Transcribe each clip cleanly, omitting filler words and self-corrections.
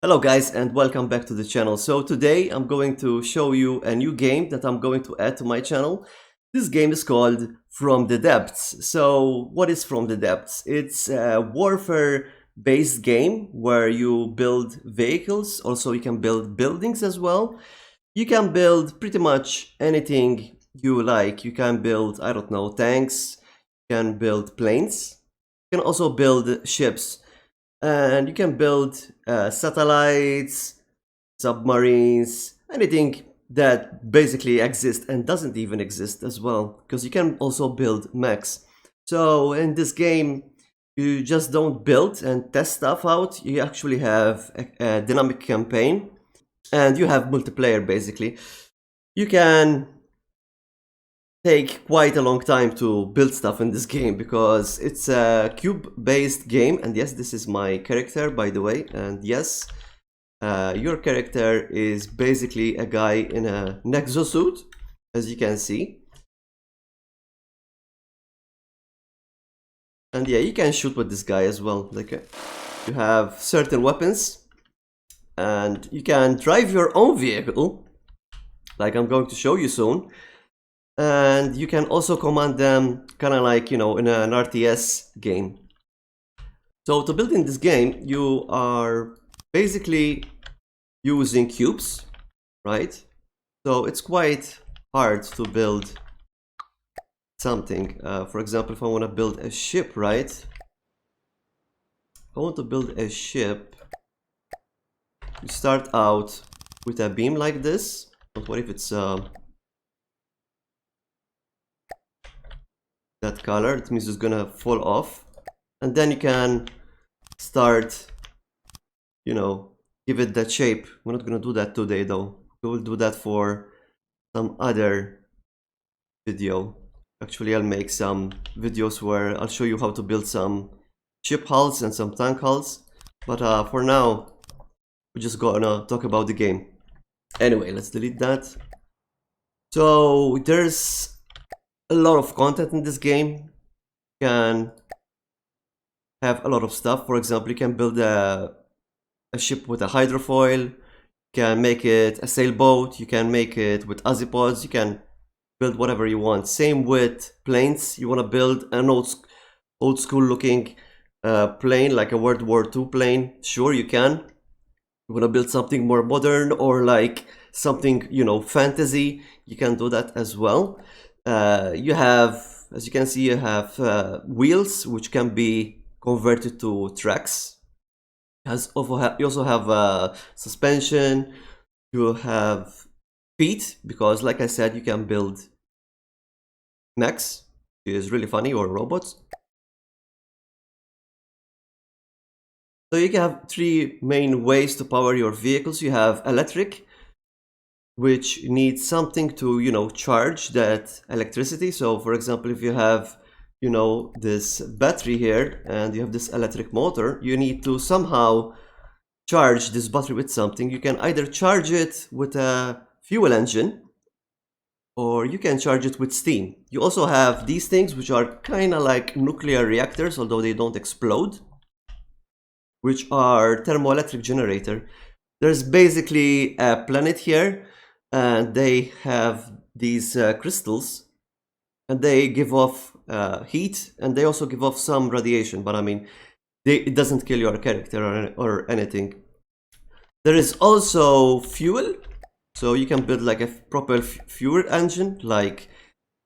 Hello guys and welcome back to the channel. So today I'm going to show you a new game that I'm going to add to my channel. This game is called From the Depths. So what is From the Depths? It's a warfare based game where you build vehicles. Also you can build buildings as well. You can build pretty much anything you like. You can build, I don't know, tanks. You can build planes. You can also build ships. And you can build satellites, submarines, anything that basically exists and doesn't even exist as well, because you can also build mechs. So in this game, you just don't build and test stuff out. You actually have a dynamic campaign and you have multiplayer basically. You can take quite a long time to build stuff in this game because it's a cube-based game. And yes, this is my character, by the way. And yes, your character is basically a guy in a exosuit, as you can see. And yeah, you can shoot with this guy as well. Like you have certain weapons, and you can drive your own vehicle, like I'm going to show you soon. And you can also command them kind of like, you know, in an RTS game. So to build in this game, you are basically using cubes, right? So it's quite hard to build something. For example, if I want to build a ship, right? I want to build a ship. You start out with a beam like this. But what if it's that color? It means it's gonna fall off, and then you can start, you know, give it that shape. We're not gonna do that today though. We will do that for some other video. Actually, I'll make some videos where I'll show you how to build some ship hulls and some tank hulls, but for now we're just gonna talk about the game. Anyway, let's delete that. So there's a lot of content in this game. You can have a lot of stuff. For example, you can build a ship with a hydrofoil. You can make it a sailboat. You can make it with azipods. You can build whatever you want. Same with planes. You want to build an old school looking plane, like a World War II plane. Sure, you can. You want to build something more modern or like something, you know, fantasy. You can do that as well. You have, as you can see, you have wheels which can be converted to tracks. You also have suspension. You have feet, because like I said, you can build mechs, which is really funny, or robots. So you can have three main ways to power your vehicles. You have electric, which needs something to, you know, charge that electricity. So for example, if you have, you know, this battery here and you have this electric motor, you need to somehow charge this battery with something. You can either charge it with a fuel engine or you can charge it with steam. You also have these things which are kind of like nuclear reactors, although they don't explode, which are thermoelectric generator. There's basically a planet here, and they have these crystals, and they give off heat, and they also give off some radiation, but I mean, it doesn't kill your character or anything. There is also fuel, so you can build like a proper fuel engine, like,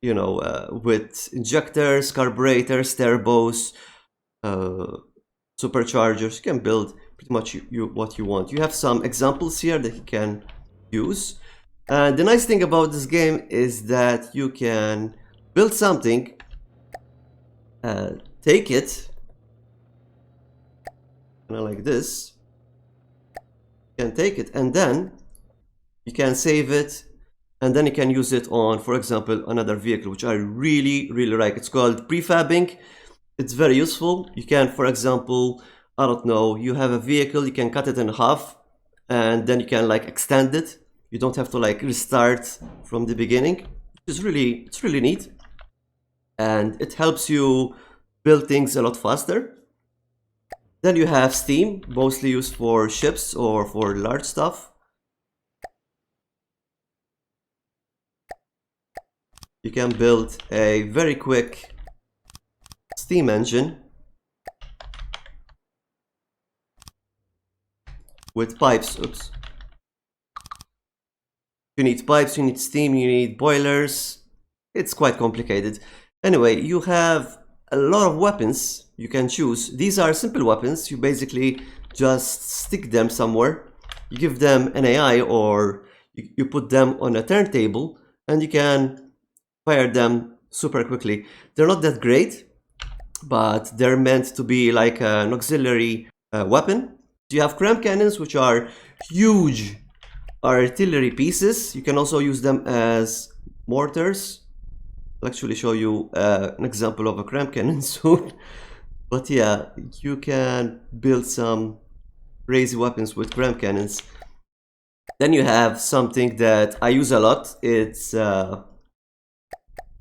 you know, with injectors, carburetors, turbos, superchargers. You can build pretty much what you want. You have some examples here that you can use. And the nice thing about this game is that you can build something, take it, kind of like this. You can take it and then you can save it, and then you can use it on, for example, another vehicle, which I really like. It's called prefabbing. It's very useful. You can, for example, I don't know, you have a vehicle, you can cut it in half and then you can like extend it. You don't have to like restart from the beginning. It's really neat, and it helps you build things a lot faster. Then you have steam, mostly used for ships or for large stuff. You can build a very quick steam engine with pipes. Oops. You need pipes, you need steam, you need boilers. It's quite complicated. Anyway, you have a lot of weapons you can choose. These are simple weapons. You basically just stick them somewhere. You give them an AI or you put them on a turntable and you can fire them super quickly. They're not that great, but they're meant to be like an auxiliary weapon. You have cramp cannons, which are huge artillery pieces. You can also use them as mortars. I'll actually show you an example of a cramp cannon soon. But yeah, you can build some crazy weapons with cramp cannons. Then you have something that I use a lot. It's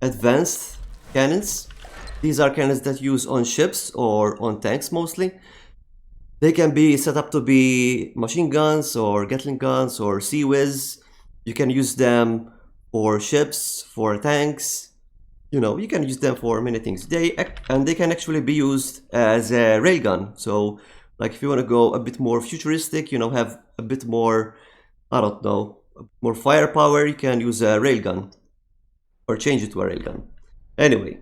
advanced cannons. These are cannons that use on ships or on tanks mostly. They can be set up to be machine guns or Gatling guns or Sea Whiz. You can use them for ships, for tanks. You know, you can use them for many things. They can actually be used as a railgun. So, like if you want to go a bit more futuristic, you know, have a bit more, I don't know, more firepower, you can use a railgun or change it to a railgun. Anyway,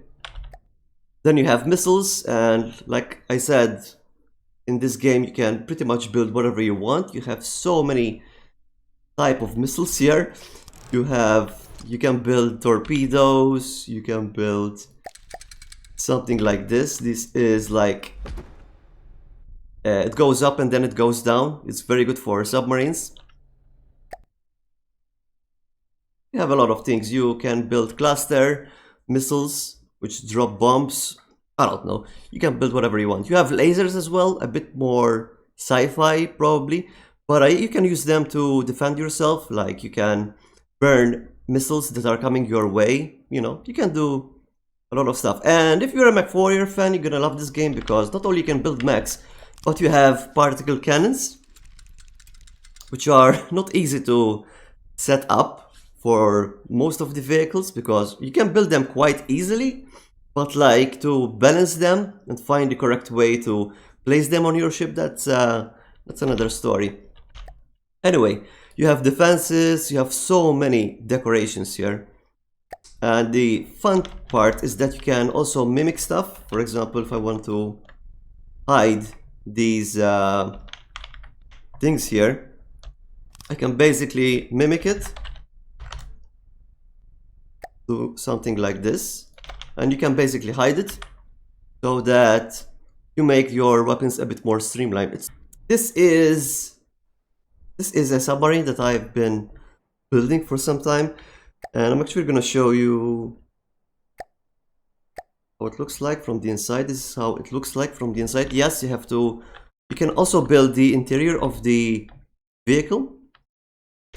then you have missiles, and like I said, in this game you can pretty much build whatever you want. You have so many type of missiles here. You can build torpedoes, you can build something like this. This is like it goes up and then it goes down. It's very good for submarines. You have a lot of things. You can build cluster missiles which drop bombs. I don't know. You can build whatever you want. You have lasers as well, a bit more sci-fi probably, but you can use them to defend yourself. Like you can burn missiles that are coming your way. You know, you can do a lot of stuff. And if you're a MechWarrior fan, you're gonna love this game because not only you can build mechs, but you have particle cannons, which are not easy to set up for most of the vehicles because you can build them quite easily. But like to balance them and find the correct way to place them on your ship, that's another story. Anyway, you have defenses, you have so many decorations here. And the fun part is that you can also mimic stuff. For example, if I want to hide these things here, I can basically mimic it. Do something like this. And you can basically hide it so that you make your weapons a bit more streamlined. This is a submarine that I've been building for some time, and I'm actually going to show you how it looks like from the inside. This is how it looks like from the inside. Yes, you can also build the interior of the vehicle.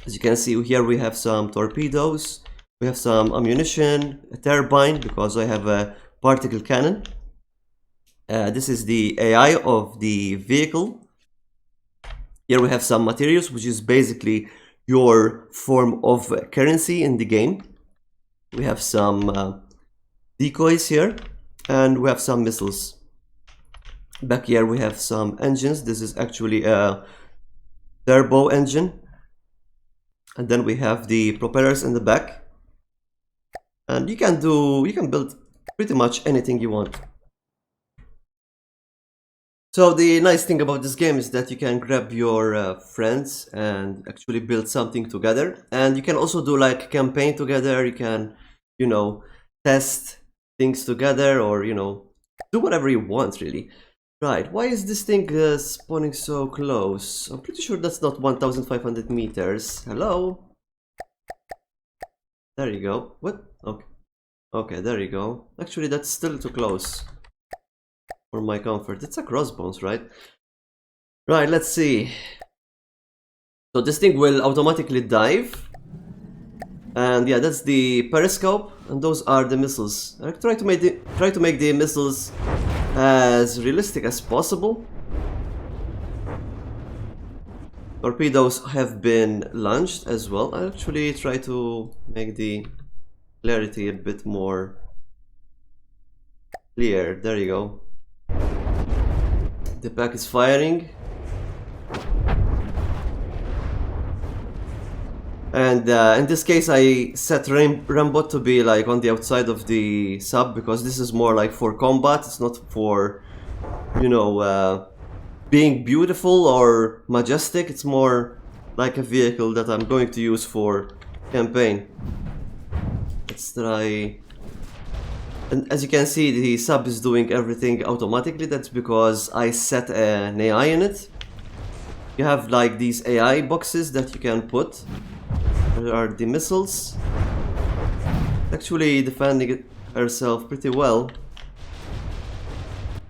As you can see here, we have some torpedoes. We have some ammunition, a turbine, because I have a particle cannon. This is the AI of the vehicle. Here we have some materials, which is basically your form of currency in the game. We have some decoys here, and we have some missiles. Back here we have some engines. This is actually a turbo engine. And then we have the propellers in the back. And you can build pretty much anything you want. So the nice thing about this game is that you can grab your friends and actually build something together. And you can also do like campaign together. You can, you know, test things together, or, you know, do whatever you want really. Right, why is this thing spawning so close? I'm pretty sure that's not 1,500 meters. Hello? There you go. What? Okay. Okay, there you go. Actually, that's still too close for my comfort. It's a crossbones, right? Right, let's see. So this thing will automatically dive. And yeah, that's the periscope, and those are the missiles. I try to make the missiles as realistic as possible. Torpedoes have been launched as well. I'll actually try to make the clarity a bit more clear. There you go. The pack is firing. And in this case I set Rambo to be like on the outside of the sub, because this is more like for combat. It's not for, you know, being beautiful or majestic. It's more like a vehicle that I'm going to use for campaign. Let's try. And as you can see, the sub is doing everything automatically. That's because I set an AI in it. You have like these AI boxes that you can put. There are the missiles. Actually defending herself pretty well.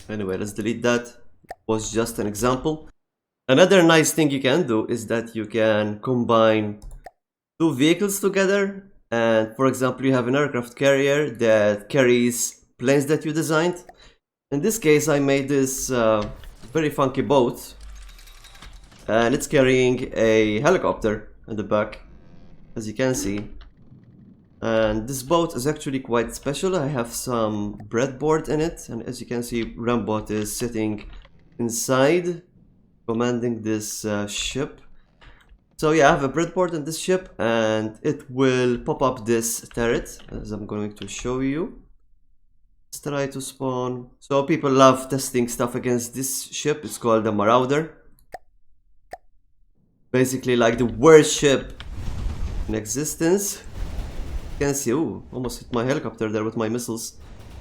Anyway, let's delete that. It was just an example. Another nice thing you can do is that you can combine two vehicles together. And for example, you have an aircraft carrier that carries planes that you designed. In this case, I made this very funky boat. And it's carrying a helicopter in the back, as you can see. And this boat is actually quite special. I have some breadboard in it, and as you can see, Rambot is sitting inside, commanding this ship. So yeah, I have a breadboard in this ship, and it will pop up this turret, as I'm going to show you. Let's try to spawn. So people love testing stuff against this ship. It's called the Marauder. Basically like the worst ship in existence. You can see, ooh, almost hit my helicopter there with my missiles.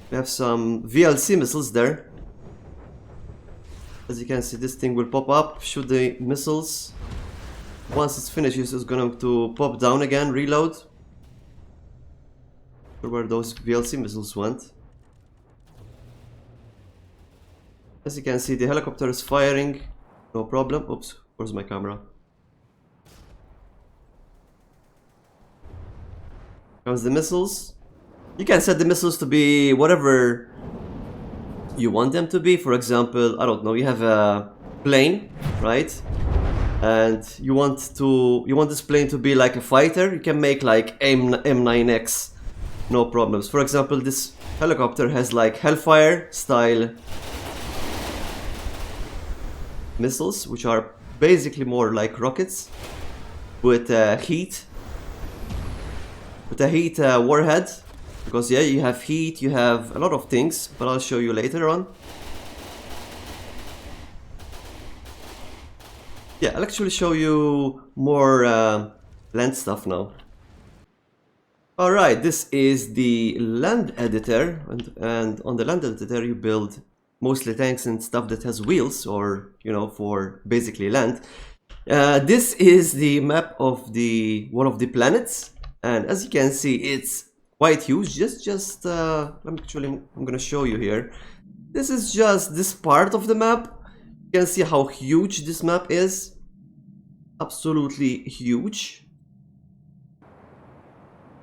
We have some VLC missiles there. As you can see, this thing will pop up, shoot the missiles. Once it finishes, it's going to pop down again, reload. Where those VLC missiles went. As you can see, the helicopter is firing, no problem. Oops, where's my camera? Comes the missiles. You can set the missiles to be whatever you want them to be. For example, I don't know, you have a plane, right? And you want this plane to be like a fighter. You can make like M9X, no problems. For example, this helicopter has like Hellfire style missiles, which are basically more like rockets with heat. With a heat warhead, because yeah, you have heat, you have a lot of things, but I'll show you later on. Yeah, I'll actually show you more land stuff now. Alright, this is the land editor, and on the land editor you build mostly tanks and stuff that has wheels, or you know, for basically land. This is the map of one of the planets. And as you can see, it's quite huge. I'm gonna show you here. This is just this part of the map. You can see how huge this map is. Absolutely huge.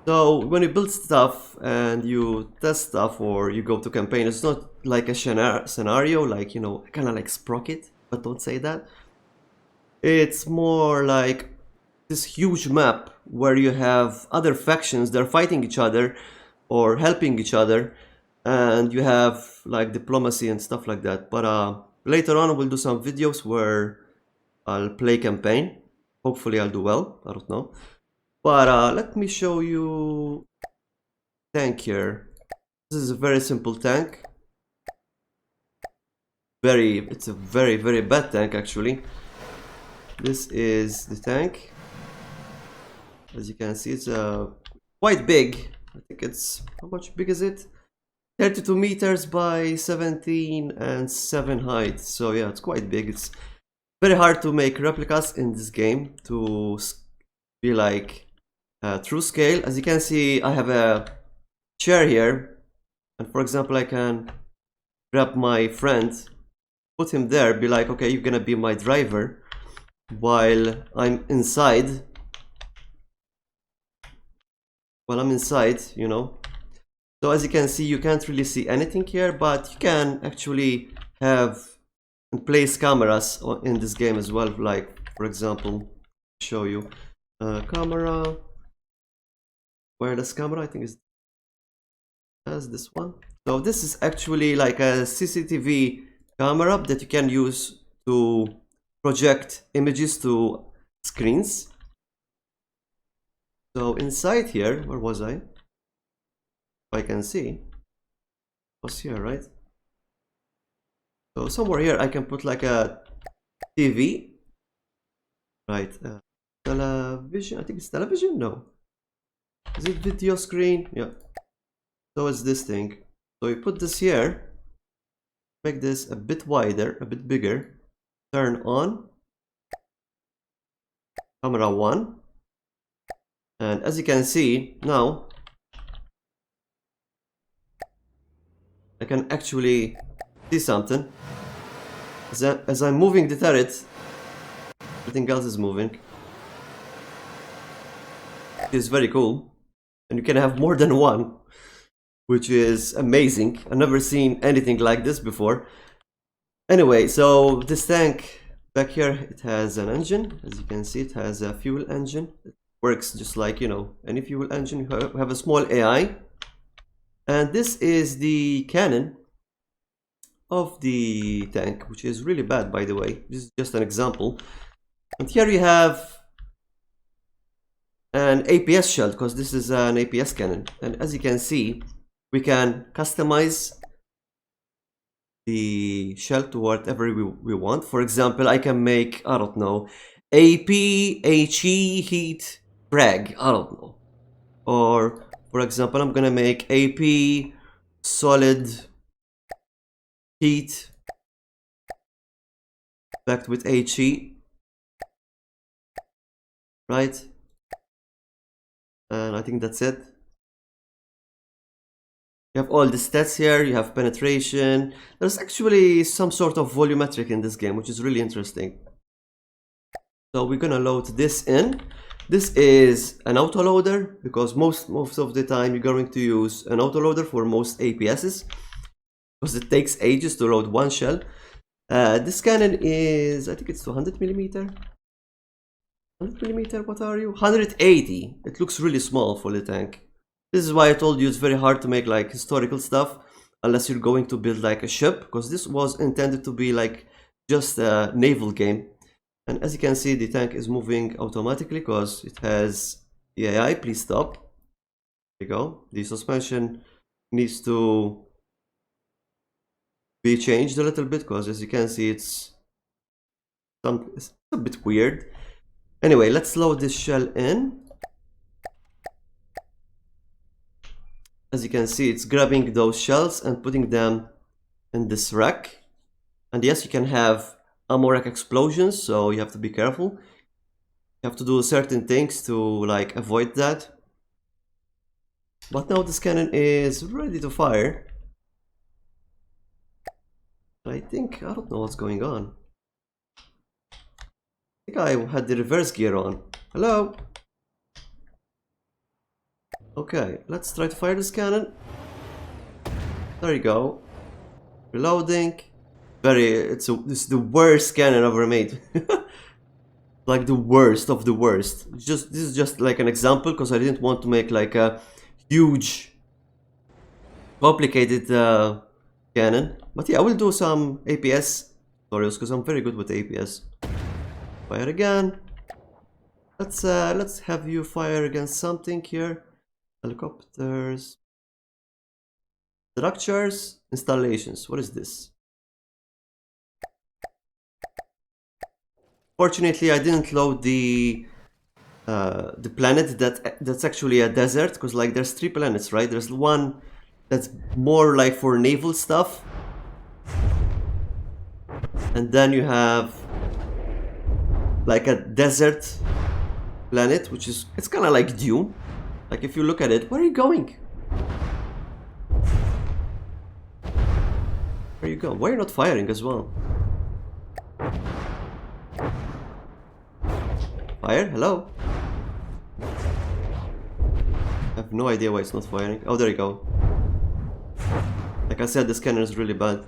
So when you build stuff and you test stuff or you go to campaign, it's not like a scenario, like, you know, kind of like Sprocket, but don't say that. It's more like this huge map where you have other factions, they're fighting each other or helping each other, and you have like diplomacy and stuff like that. But later on we'll do some videos where I'll play campaign. Hopefully I'll do well, I don't know. But let me show you tank here. This is a very simple tank. It's a very, very bad tank actually. This is the tank. As you can see, it's quite big. I think it's, how much big is it? 32 meters by 17 and 7 height. So yeah, it's quite big. It's very hard to make replicas in this game to be like true scale. As you can see, I have a chair here, and for example, I can grab my friend, put him there, be like, okay, you're gonna be my driver while I'm inside. You know. So as you can see, you can't really see anything here, but you can actually have and place cameras in this game as well, like for example, show you camera, wireless camera, I think is as this one. So this is actually like a CCTV camera that you can use to project images to screens. So inside here, where was I? If I can see, was here, right? So somewhere here I can put like a TV, right? Television, I think it's television, no. Is it video screen? Yeah. So it's this thing. So you put this here, make this a bit wider, a bit bigger, turn on, camera 1, and as you can see now, I can actually see something. As I'm moving the turret, everything else is moving. It's very cool. And you can have more than one, which is amazing. I've never seen anything like this before. Anyway, so this tank back here, it has an engine. As you can see, it has a fuel engine. It works just like, you know, any fuel engine. You have a small AI. And this is the cannon of the tank, which is really bad, by the way. This is just an example. And here you have an APS shell, because this is an APS cannon. And as you can see, we can customize the shell to whatever we want. For example, I can make, I don't know, APHE heat frag, I don't know. Or, for example, I'm gonna make AP solid heat backed with HE, right? And I think that's it. You have all the stats here, you have penetration. There's actually some sort of volumetric in this game, which is really interesting. So we're gonna load this in. This is an autoloader, because most of the time you're going to use an autoloader for most APSs, because it takes ages to load one shell. This cannon is, I think it's 200 millimeter. 100 millimeter, what are you? 180. It looks really small for the tank. This is why I told you it's very hard to make like historical stuff unless you're going to build like a ship, because this was intended to be like just a naval game. And as you can see, the tank is moving automatically because it has the AI. Please stop. There you go. The suspension needs to be changed a little bit because as you can see, it's a bit weird. Anyway, let's load this shell in. As you can see, it's grabbing those shells and putting them in this rack. And yes, you can have ammo rack explosions, so you have to be careful. You have to do certain things to like avoid that. But now this cannon is ready to fire. I don't know what's going on. I think I had the reverse gear on. Hello? Okay, let's try to fire this cannon. There you go. Reloading. This is the worst cannon ever made. Like the worst of the worst. This is just like an example because I didn't want to make like a huge, complicated cannon. But yeah, I will do some APS tutorials because I'm very good with APS. Fire again. Let's have you fire against something here. Helicopters. Structures. Installations. What is this? Fortunately, I didn't load the planet that's actually a desert, because like there's 3 planets, right? There's one that's more like for naval stuff, and then you have like a desert planet, which is it's kind of like Dune. Like if you look at it, where are you going? Where are you going? Why are you not firing as well? Fire? Hello? I have no idea why it's not firing. Oh, there you go. Like I said, this cannon is really bad.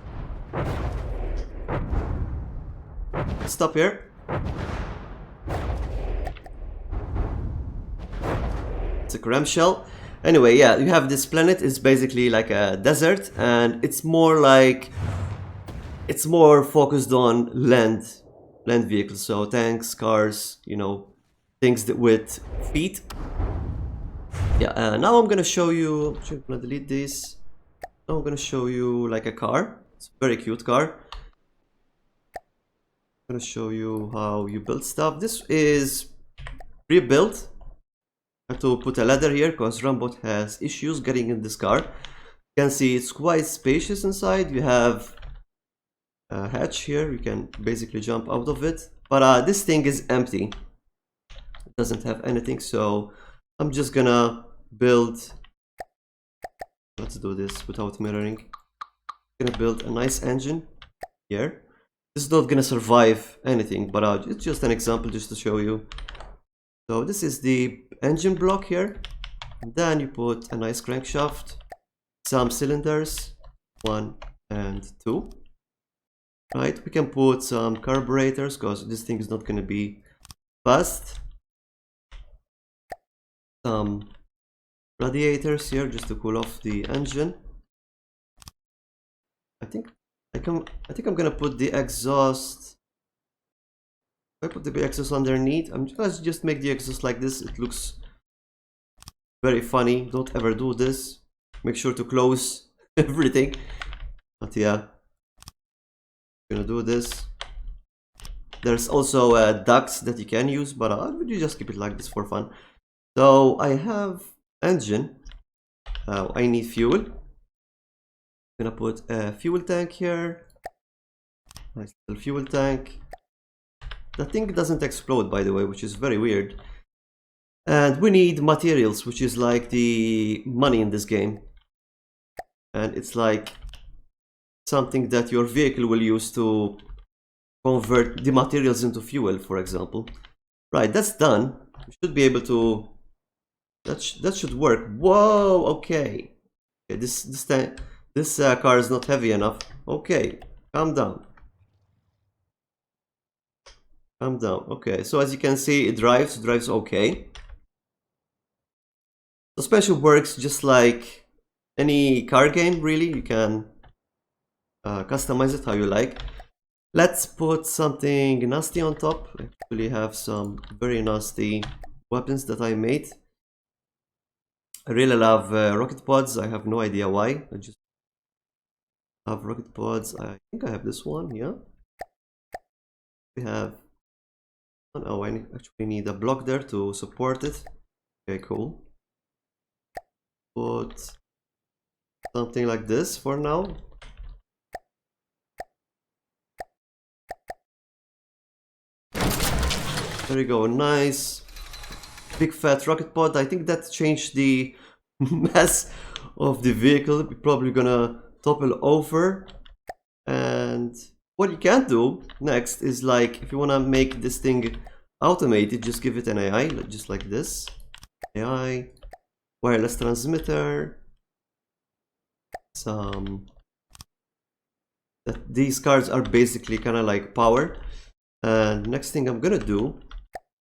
Stop here. It's a cram shell. Anyway, yeah, you have this planet. It's basically like a desert, and it's more focused on land vehicles. So tanks, cars, you know, things that with feet. Yeah. Now I'm gonna show you. I'm gonna delete this. Now I'm gonna show you like a car. It's a very cute car. I'm gonna show you how you build stuff. This is pre-built. I have to put a ladder here because Rambot has issues getting in this car. You can see it's quite spacious inside. You have a hatch here. You can basically jump out of it. But this thing is empty. It doesn't have anything. So I'm just gonna build. Let's do this without mirroring. I'm gonna build a nice engine here. This is not gonna survive anything, but it's just an example just to show you. So this is the engine block here. And then you put a nice crankshaft, some cylinders, 1 and 2. Right, we can put some carburetors because this thing is not going to be fast. Some radiators here just to cool off the engine. I think I'm gonna put the exhaust. If I put the exhaust underneath, I'm just make the exhaust like this. It looks very funny. Don't ever do this. Make sure to close everything. But yeah, I'm gonna do this. There's also ducts that you can use, but you just keep it like this for fun. So I have engine. I need fuel. I'm gonna put a fuel tank here. Nice little fuel tank. The thing doesn't explode, by the way, which is very weird. And we need materials, which is like the money in this game. And it's like something that your vehicle will use to convert the materials into fuel, for example. Right, that's done. We should be able to. That should work. Whoa, okay. This car is not heavy enough. Okay, calm down. Calm down. Okay, so as you can see, it drives okay. Suspension works just like any car game, really. You can customize it how you like. Let's put something nasty on top. I actually have some very nasty weapons that I made. I really love rocket pods. I have no idea why. I just love rocket pods. I think I have this one, yeah. We have. Oh, I actually need a block there to support it. Okay, cool. Put something like this for now. There we go, nice big fat rocket pod. I think that changed the mass of the vehicle. We're probably gonna topple over. And what you can do next is, like, if you wanna make this thing automated, just give it an AI, just like this. AI, wireless transmitter, these cards are basically kind of like power. And next thing I'm gonna do,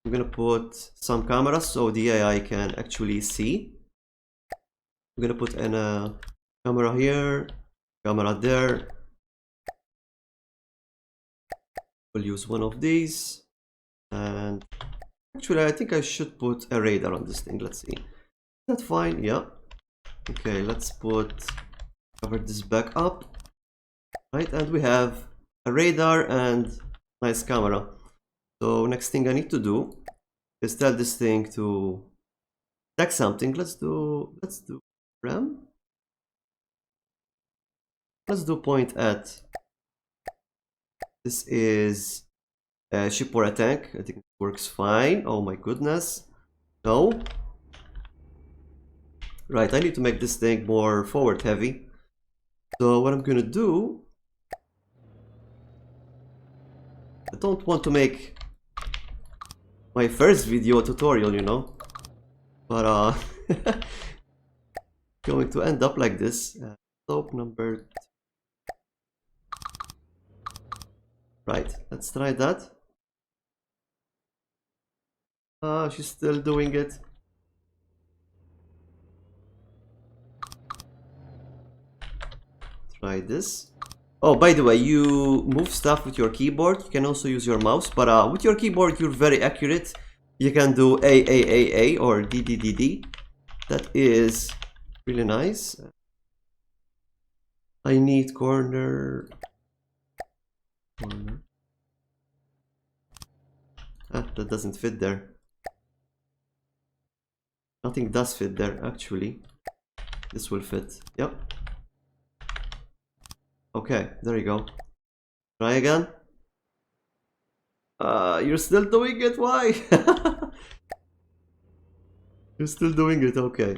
I'm gonna put some cameras so the AI can actually see. I'm gonna put a camera here, camera there. We'll use one of these. And actually, I think I should put a radar on this thing. Let's see. Is that fine? Yeah. Okay, let's cover this back up. Right, and we have a radar and nice camera. So next thing I need to do is tell this thing to attack something. Let's do ram. Let's do point at. This is a ship or a tank. I think it works fine. Oh my goodness. No. Right, I need to make this thing more forward heavy. So what I'm gonna do, I don't want to make my first video tutorial, you know, but going to end up like this. Soap number 2. Right, let's try that. She's still doing it. try this. Oh, by the way, you move stuff with your keyboard. You can also use your mouse, but with your keyboard, you're very accurate. You can do A or D. That is really nice. I need corner. Ah, that doesn't fit there. Nothing does fit there, actually. This will fit. Yep. Okay, there you go. Try again. You're still doing it? Why? You're still doing it, okay.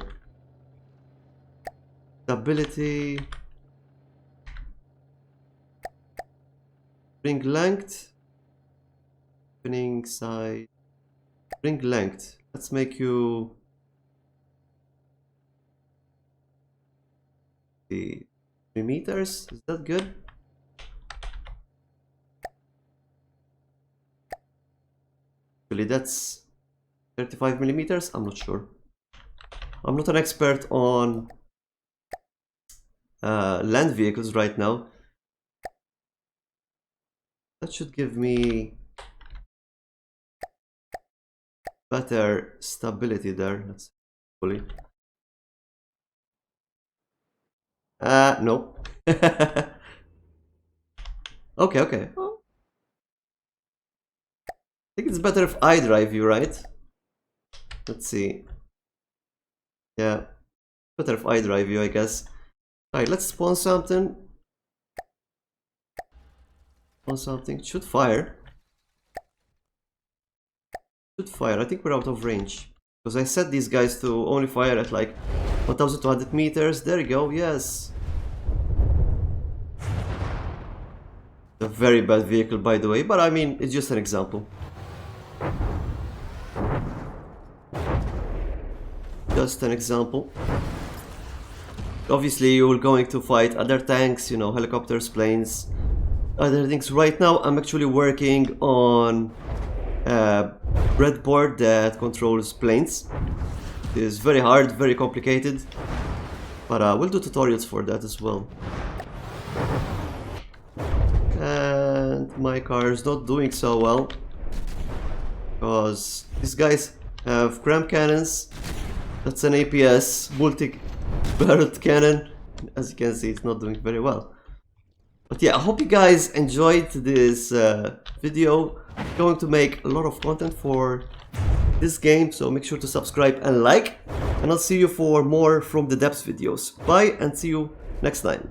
Stability. Spring length. Spinning side. Spring length. Let's make you... 3 meters. Is that good? Actually, that's 35 millimeters. I'm not sure. I'm not an expert on land vehicles right now. That should give me better stability there. Let's fully. No. Okay. Well, I think it's better if I drive you, right? Let's see. Yeah, better if I drive you, I guess. Alright, let's spawn something. Spawn something. Should fire. Should fire. I think we're out of range. Because I set these guys to only fire at like 1200 meters. There you go, yes. A very bad vehicle, by the way, but I mean, it's just an example. Just an example. Obviously, you're going to fight other tanks, you know, helicopters, planes, other things. Right now, I'm actually working on a breadboard that controls planes. It is very hard, very complicated, but we'll do tutorials for that as well. And my car is not doing so well because these guys have cramp cannons. That's an APS multi-barreled cannon. As you can see, it's not doing very well. But yeah, I hope you guys enjoyed this video. I'm going to make a lot of content for this game, so make sure to subscribe and like. And I'll see you for more From the Depths videos. Bye and see you next time.